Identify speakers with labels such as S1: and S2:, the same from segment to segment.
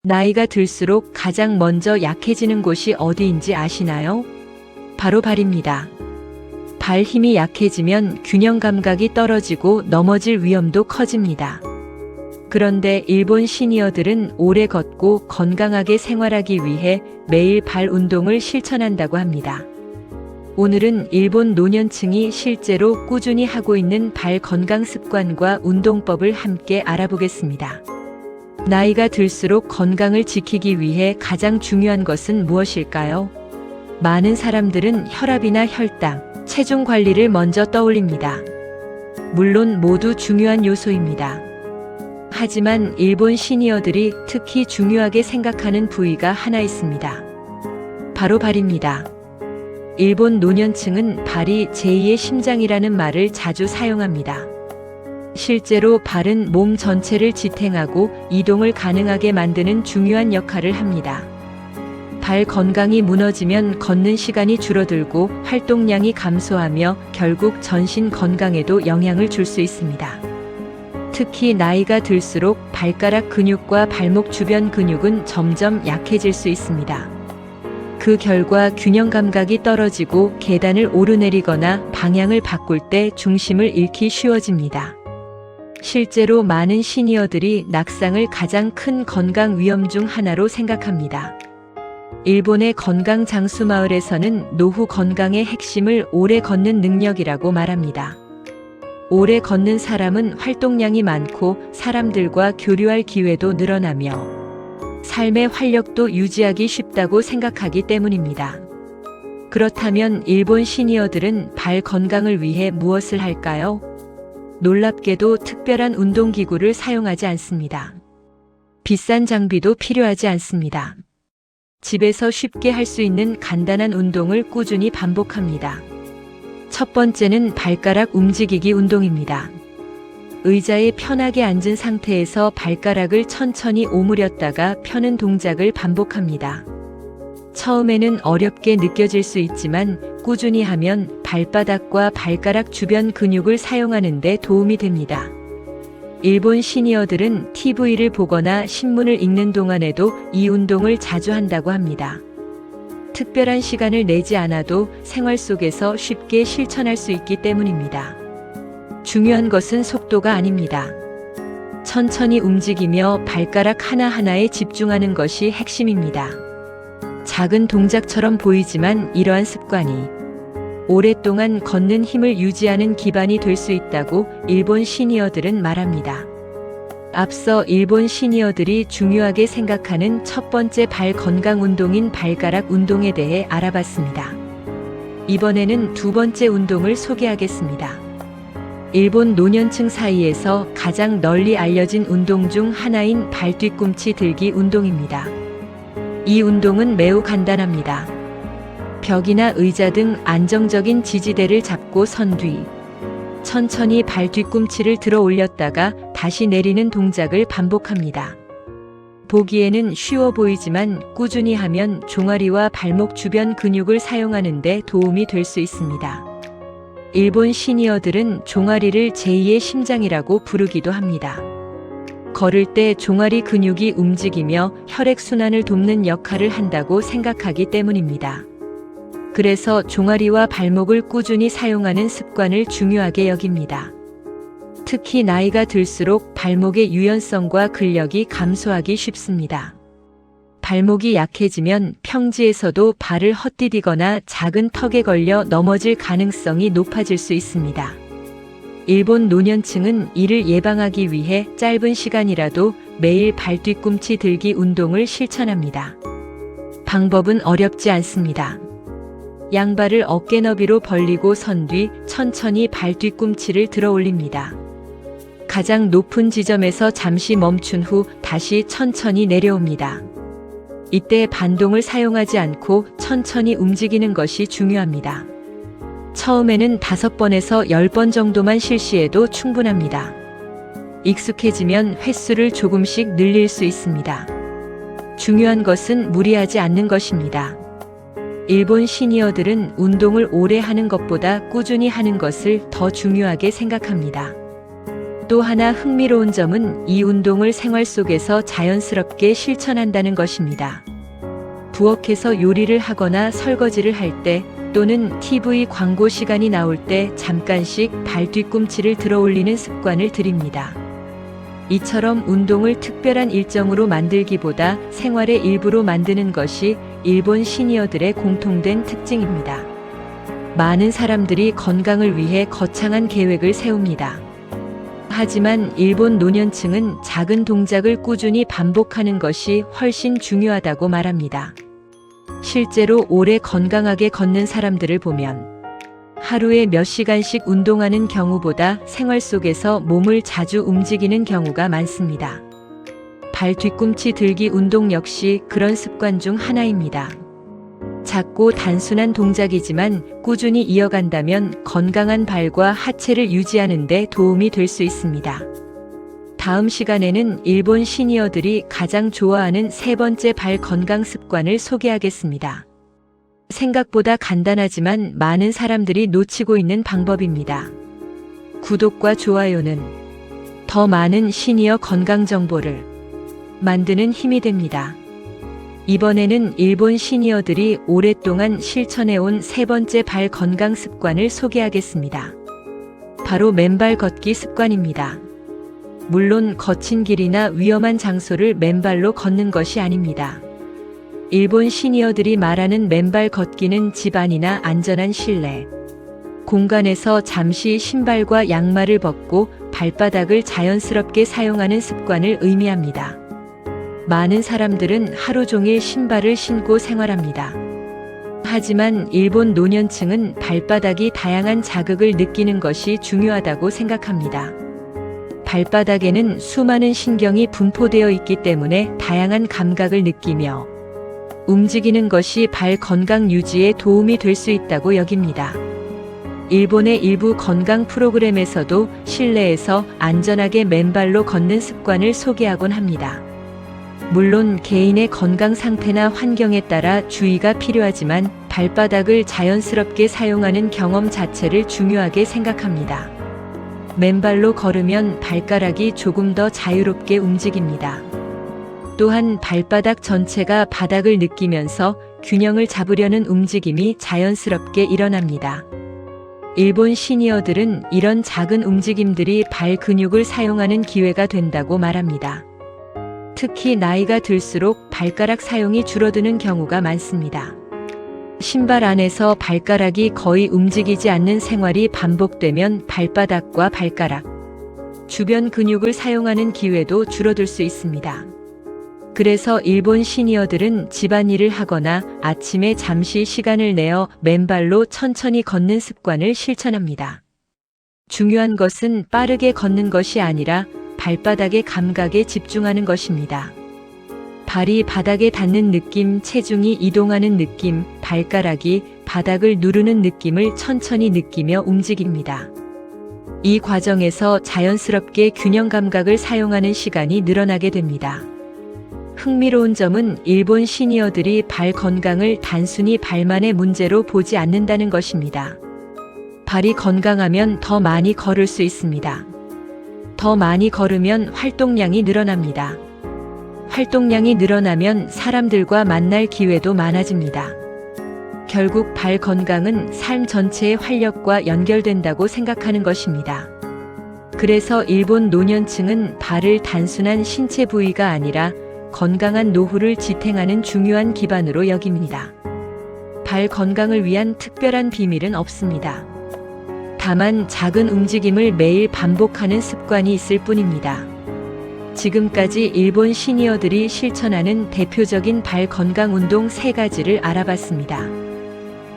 S1: 나이가 들수록 가장 먼저 약해지는 곳이 어디인지 아시나요? 바로 발입니다. 발 힘이 약해지면 균형 감각이 떨어지고 넘어질 위험도 커집니다. 그런데 일본 시니어들은 오래 걷고 건강하게 생활하기 위해 매일 발 운동을 실천한다고 합니다. 오늘은 일본 노년층이 실제로 꾸준히 하고 있는 발 건강 습관과 운동법을 함께 알아보겠습니다. 나이가 들수록 건강을 지키기 위해 가장 중요한 것은 무엇일까요? 많은 사람들은 혈압이나 혈당, 체중 관리를 먼저 떠올립니다. 물론 모두 중요한 요소입니다. 하지만 일본 시니어들이 특히 중요하게 생각하는 부위가 하나 있습니다. 바로 발입니다. 일본 노년층은 발이 제2의 심장이라는 말을 자주 사용합니다. 실제로 발은 몸 전체를 지탱하고 이동을 가능하게 만드는 중요한 역할을 합니다. 발 건강이 무너지면 걷는 시간이 줄어들고 활동량이 감소하며 결국 전신 건강에도 영향을 줄 수 있습니다. 특히 나이가 들수록 발가락 근육과 발목 주변 근육은 점점 약해질 수 있습니다. 그 결과 균형 감각이 떨어지고 계단을 오르내리거나 방향을 바꿀 때 중심을 잃기 쉬워집니다. 실제로 많은 시니어들이 낙상을 가장 큰 건강 위험 중 하나로 생각합니다. 일본의 건강 장수 마을에서는 노후 건강의 핵심을 오래 걷는 능력이라고 말합니다. 오래 걷는 사람은 활동량이 많고 사람들과 교류할 기회도 늘어나며 삶의 활력도 유지하기 쉽다고 생각하기 때문입니다. 그렇다면 일본 시니어들은 발 건강을 위해 무엇을 할까요? 놀랍게도 특별한 운동기구를 사용하지 않습니다. 비싼 장비도 필요하지 않습니다. 집에서 쉽게 할 수 있는 간단한 운동을 꾸준히 반복합니다. 첫 번째는 발가락 움직이기 운동입니다. 의자에 편하게 앉은 상태에서 발가락을 천천히 오므렸다가 펴는 동작을 반복합니다. 처음에는 어렵게 느껴질 수 있지만 꾸준히 하면 발바닥과 발가락 주변 근육을 사용하는 데 도움이 됩니다. 일본 시니어들은 TV를 보거나 신문을 읽는 동안에도 이 운동을 자주 한다고 합니다. 특별한 시간을 내지 않아도 생활 속에서 쉽게 실천할 수 있기 때문입니다. 중요한 것은 속도가 아닙니다. 천천히 움직이며 발가락 하나하나에 집중하는 것이 핵심입니다. 작은 동작처럼 보이지만 이러한 습관이 오랫동안 걷는 힘을 유지하는 기반이 될 수 있다고 일본 시니어들은 말합니다. 앞서 일본 시니어들이 중요하게 생각하는 첫 번째 발 건강 운동인 발가락 운동에 대해 알아봤습니다. 이번에는 두 번째 운동을 소개하겠습니다. 일본 노년층 사이에서 가장 널리 알려진 운동 중 하나인 발 뒤꿈치 들기 운동입니다. 이 운동은 매우 간단합니다. 벽이나 의자 등 안정적인 지지대를 잡고 선 뒤 천천히 발 뒤꿈치를 들어 올렸다가 다시 내리는 동작을 반복합니다. 보기에는 쉬워 보이지만 꾸준히 하면 종아리와 발목 주변 근육을 사용하는 데 도움이 될 수 있습니다. 일본 시니어들은 종아리를 제2의 심장이라고 부르기도 합니다. 걸을 때 종아리 근육이 움직이며 혈액순환을 돕는 역할을 한다고 생각하기 때문입니다. 그래서 종아리와 발목을 꾸준히 사용하는 습관을 중요하게 여깁니다. 특히 나이가 들수록 발목의 유연성과 근력이 감소하기 쉽습니다. 발목이 약해지면 평지에서도 발을 헛디디거나 작은 턱에 걸려 넘어질 가능성이 높아질 수 있습니다. 일본 노년층은 이를 예방하기 위해 짧은 시간이라도 매일 발 뒤꿈치 들기 운동을 실천합니다. 방법은 어렵지 않습니다. 양발을 어깨 너비로 벌리고 선 뒤 천천히 발 뒤꿈치를 들어 올립니다. 가장 높은 지점에서 잠시 멈춘 후 다시 천천히 내려옵니다. 이때 반동을 사용하지 않고 천천히 움직이는 것이 중요합니다. 처음에는 5번에서 10번 정도만 실시해도 충분합니다. 익숙해지면 횟수를 조금씩 늘릴 수 있습니다. 중요한 것은 무리하지 않는 것입니다. 일본 시니어들은 운동을 오래 하는 것보다 꾸준히 하는 것을 더 중요하게 생각합니다. 또 하나 흥미로운 점은 이 운동을 생활 속에서 자연스럽게 실천한다는 것입니다. 부엌에서 요리를 하거나 설거지를 할 때 또는 TV 광고 시간이 나올 때 잠깐씩 발 뒤꿈치를 들어 올리는 습관을 들입니다. 이처럼 운동을 특별한 일정으로 만들기보다 생활의 일부로 만드는 것이 일본 시니어들의 공통된 특징입니다. 많은 사람들이 건강을 위해 거창한 계획을 세웁니다. 하지만 일본 노년층은 작은 동작을 꾸준히 반복하는 것이 훨씬 중요하다고 말합니다. 실제로 오래 건강하게 걷는 사람들을 보면 하루에 몇 시간씩 운동하는 경우보다 생활 속에서 몸을 자주 움직이는 경우가 많습니다. 발 뒤꿈치 들기 운동 역시 그런 습관 중 하나입니다. 작고 단순한 동작이지만 꾸준히 이어간다면 건강한 발과 하체를 유지하는 데 도움이 될 수 있습니다. 다음 시간에는 일본 시니어들이 가장 좋아하는 세 번째 발 건강 습관을 소개하겠습니다. 생각보다 간단하지만 많은 사람들이 놓치고 있는 방법입니다. 구독과 좋아요는 더 많은 시니어 건강 정보를 만드는 힘이 됩니다. 이번에는 일본 시니어들이 오랫동안 실천해온 세 번째 발 건강 습관을 소개하겠습니다. 바로 맨발 걷기 습관입니다. 물론 거친 길이나 위험한 장소를 맨발로 걷는 것이 아닙니다. 일본 시니어들이 말하는 맨발 걷기는 집 안이나 안전한 실내 공간에서 잠시 신발과 양말을 벗고 발바닥을 자연스럽게 사용하는 습관을 의미합니다. 많은 사람들은 하루 종일 신발을 신고 생활합니다. 하지만 일본 노년층은 발바닥이 다양한 자극을 느끼는 것이 중요하다고 생각합니다. 발바닥에는 수많은 신경이 분포되어 있기 때문에 다양한 감각을 느끼며 움직이는 것이 발 건강 유지에 도움이 될 수 있다고 여깁니다. 일본의 일부 건강 프로그램에서도 실내에서 안전하게 맨발로 걷는 습관을 소개하곤 합니다. 물론 개인의 건강 상태나 환경에 따라 주의가 필요하지만 발바닥을 자연스럽게 사용하는 경험 자체를 중요하게 생각합니다. 맨발로 걸으면 발가락이 조금 더 자유롭게 움직입니다. 또한 발바닥 전체가 바닥을 느끼면서 균형을 잡으려는 움직임이 자연스럽게 일어납니다. 일본 시니어들은 이런 작은 움직임들이 발 근육을 사용하는 기회가 된다고 말합니다. 특히 나이가 들수록 발가락 사용이 줄어드는 경우가 많습니다. 신발 안에서 발가락이 거의 움직이지 않는 생활이 반복되면 발바닥과 발가락, 주변 근육을 사용하는 기회도 줄어들 수 있습니다. 그래서 일본 시니어들은 집안일을 하거나 아침에 잠시 시간을 내어 맨발로 천천히 걷는 습관을 실천합니다. 중요한 것은 빠르게 걷는 것이 아니라 발바닥의 감각에 집중하는 것입니다. 발이 바닥에 닿는 느낌, 체중이 이동하는 느낌, 발가락이 바닥을 누르는 느낌을 천천히 느끼며 움직입니다. 이 과정에서 자연스럽게 균형 감각을 사용하는 시간이 늘어나게 됩니다. 흥미로운 점은 일본 시니어들이 발 건강을 단순히 발만의 문제로 보지 않는다는 것입니다. 발이 건강하면 더 많이 걸을 수 있습니다. 더 많이 걸으면 활동량이 늘어납니다. 활동량이 늘어나면 사람들과 만날 기회도 많아집니다. 결국 발 건강은 삶 전체의 활력과 연결된다고 생각하는 것입니다. 그래서 일본 노년층은 발을 단순한 신체 부위가 아니라 건강한 노후를 지탱하는 중요한 기반으로 여깁니다. 발 건강을 위한 특별한 비밀은 없습니다. 다만 작은 움직임을 매일 반복하는 습관이 있을 뿐입니다. 지금까지 일본 시니어들이 실천하는 대표적인 발 건강 운동 3가지를 알아봤습니다.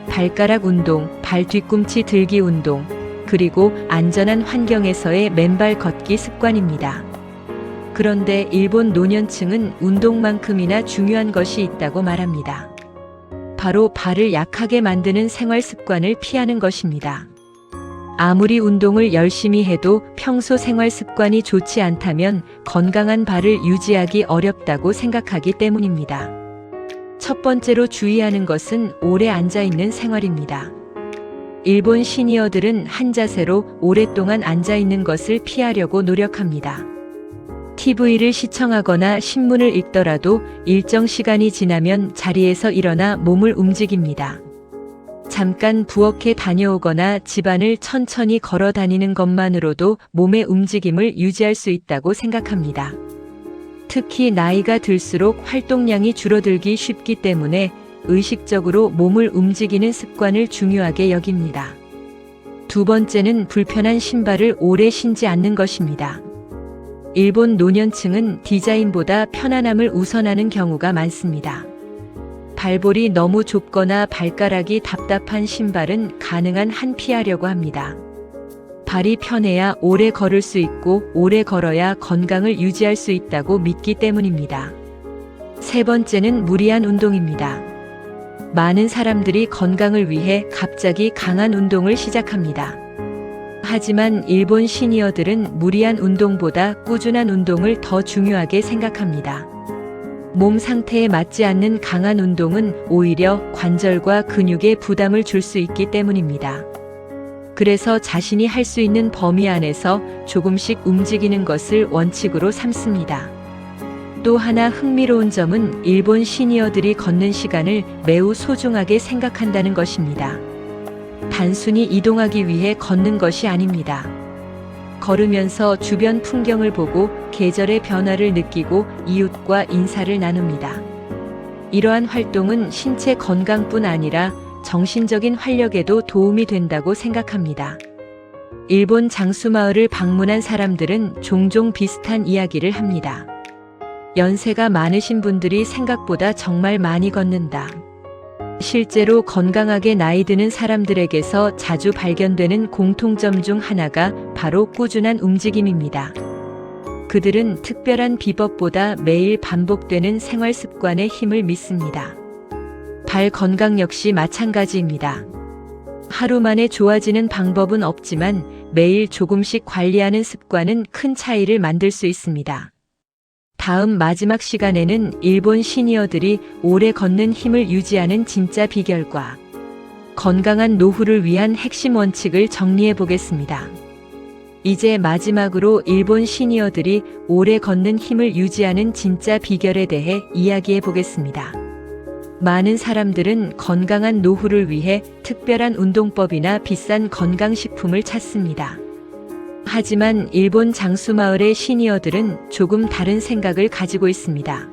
S1: 발가락 운동, 발 뒤꿈치 들기 운동, 그리고 안전한 환경에서의 맨발 걷기 습관입니다. 그런데 일본 노년층은 운동만큼이나 중요한 것이 있다고 말합니다. 바로 발을 약하게 만드는 생활 습관을 피하는 것입니다. 아무리 운동을 열심히 해도 평소 생활 습관이 좋지 않다면 건강한 발을 유지하기 어렵다고 생각하기 때문입니다. 첫 번째로 주의하는 것은 오래 앉아 있는 생활입니다. 일본 시니어들은 한 자세로 오랫동안 앉아 있는 것을 피하려고 노력합니다. TV를 시청하거나 신문을 읽더라도 일정 시간이 지나면 자리에서 일어나 몸을 움직입니다. 잠깐 부엌에 다녀오거나 집안을 천천히 걸어 다니는 것만으로도 몸의 움직임을 유지할 수 있다고 생각합니다. 특히 나이가 들수록 활동량이 줄어들기 쉽기 때문에 의식적으로 몸을 움직이는 습관을 중요하게 여깁니다. 두 번째는 불편한 신발을 오래 신지 않는 것입니다. 일본 노년층은 디자인보다 편안함을 우선하는 경우가 많습니다. 발볼이 너무 좁거나 발가락이 답답한 신발은 가능한 한 피하려고 합니다. 발이 편해야 오래 걸을 수 있고 오래 걸어야 건강을 유지할 수 있다고 믿기 때문입니다. 세 번째는 무리한 운동입니다. 많은 사람들이 건강을 위해 갑자기 강한 운동을 시작합니다. 하지만 일본 시니어들은 무리한 운동보다 꾸준한 운동을 더 중요하게 생각합니다. 몸 상태에 맞지 않는 강한 운동은 오히려 관절과 근육에 부담을 줄 수 있기 때문입니다. 그래서 자신이 할 수 있는 범위 안에서 조금씩 움직이는 것을 원칙으로 삼습니다. 또 하나 흥미로운 점은 일본 시니어들이 걷는 시간을 매우 소중하게 생각한다는 것입니다. 단순히 이동하기 위해 걷는 것이 아닙니다. 걸으면서 주변 풍경을 보고 계절의 변화를 느끼고 이웃과 인사를 나눕니다. 이러한 활동은 신체 건강뿐 아니라 정신적인 활력에도 도움이 된다고 생각합니다. 일본 장수마을을 방문한 사람들은 종종 비슷한 이야기를 합니다. 연세가 많으신 분들이 생각보다 정말 많이 걷는다. 실제로 건강하게 나이 드는 사람들에게서 자주 발견되는 공통점 중 하나가 바로 꾸준한 움직임입니다. 그들은 특별한 비법보다 매일 반복되는 생활 습관의 힘을 믿습니다. 발 건강 역시 마찬가지입니다. 하루 만에 좋아지는 방법은 없지만 매일 조금씩 관리하는 습관은 큰 차이를 만들 수 있습니다. 다음 마지막 시간에는 일본 시니어들이 오래 걷는 힘을 유지하는 진짜 비결과 건강한 노후를 위한 핵심 원칙을 정리해 보겠습니다. 이제 마지막으로 일본 시니어들이 오래 걷는 힘을 유지하는 진짜 비결에 대해 이야기해 보겠습니다. 많은 사람들은 건강한 노후를 위해 특별한 운동법이나 비싼 건강식품을 찾습니다. 하지만 일본 장수마을의 시니어들은 조금 다른 생각을 가지고 있습니다.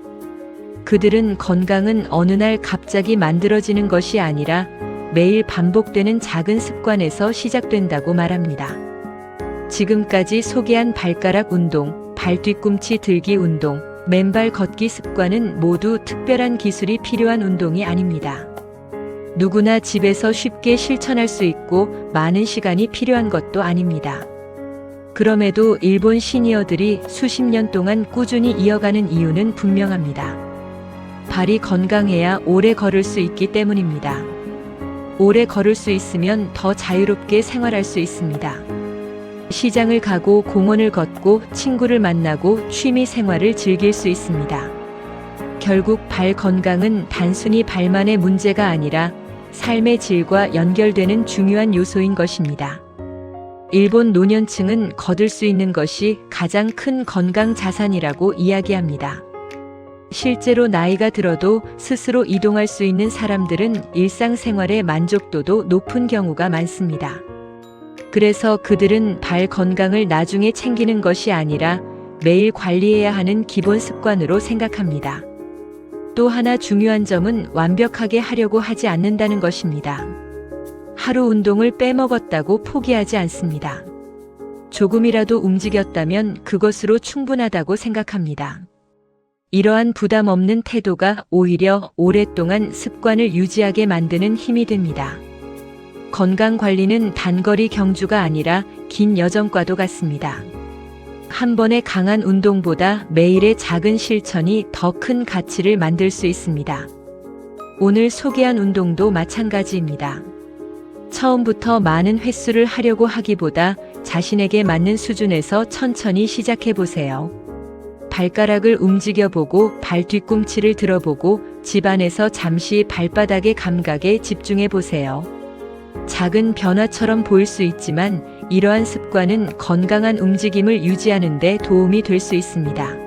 S1: 그들은 건강은 어느 날 갑자기 만들어지는 것이 아니라 매일 반복되는 작은 습관에서 시작된다고 말합니다. 지금까지 소개한 발가락 운동, 발 뒤꿈치 들기 운동, 맨발 걷기 습관은 모두 특별한 기술이 필요한 운동이 아닙니다. 누구나 집에서 쉽게 실천할 수 있고 많은 시간이 필요한 것도 아닙니다. 그럼에도 일본 시니어들이 수십 년 동안 꾸준히 이어가는 이유는 분명합니다. 발이 건강해야 오래 걸을 수 있기 때문입니다. 오래 걸을 수 있으면 더 자유롭게 생활할 수 있습니다. 시장을 가고 공원을 걷고 친구를 만나고 취미 생활을 즐길 수 있습니다. 결국 발 건강은 단순히 발만의 문제가 아니라 삶의 질과 연결되는 중요한 요소인 것입니다. 일본 노년층은 거둘 수 있는 것이 가장 큰 건강 자산이라고 이야기합니다. 실제로 나이가 들어도 스스로 이동할 수 있는 사람들은 일상생활의 만족도도 높은 경우가 많습니다. 그래서 그들은 발 건강을 나중에 챙기는 것이 아니라 매일 관리해야 하는 기본 습관으로 생각합니다. 또 하나 중요한 점은 완벽하게 하려고 하지 않는다는 것입니다. 하루 운동을 빼먹었다고 포기하지 않습니다. 조금이라도 움직였다면 그것으로 충분하다고 생각합니다. 이러한 부담 없는 태도가 오히려 오랫동안 습관을 유지하게 만드는 힘이 됩니다. 건강 관리는 단거리 경주가 아니라 긴 여정과도 같습니다. 한 번의 강한 운동보다 매일의 작은 실천이 더 큰 가치를 만들 수 있습니다. 오늘 소개한 운동도 마찬가지입니다. 처음부터 많은 횟수를 하려고 하기보다 자신에게 맞는 수준에서 천천히 시작해 보세요. 발가락을 움직여보고 발 뒤꿈치를 들어보고 집안에서 잠시 발바닥의 감각에 집중해 보세요. 작은 변화처럼 보일 수 있지만 이러한 습관은 건강한 움직임을 유지하는 데 도움이 될 수 있습니다.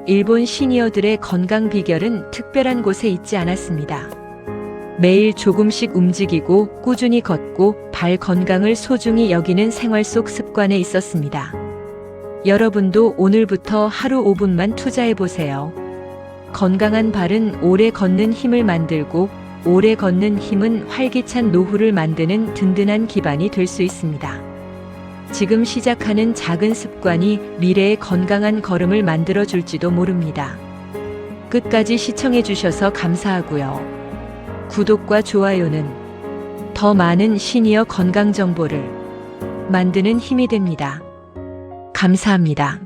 S1: 일본 시니어들의 건강 비결은 특별한 곳에 있지 않았습니다. 매일 조금씩 움직이고 꾸준히 걷고 발 건강을 소중히 여기는 생활 속 습관에 있었습니다. 여러분도 오늘부터 하루 5분만 투자해 보세요. 건강한 발은 오래 걷는 힘을 만들고 오래 걷는 힘은 활기찬 노후를 만드는 든든한 기반이 될 수 있습니다. 지금 시작하는 작은 습관이 미래의 건강한 걸음을 만들어 줄지도 모릅니다. 끝까지 시청해 주셔서 감사하고요. 구독과 좋아요는 더 많은 시니어 건강 정보를 만드는 힘이 됩니다. 감사합니다.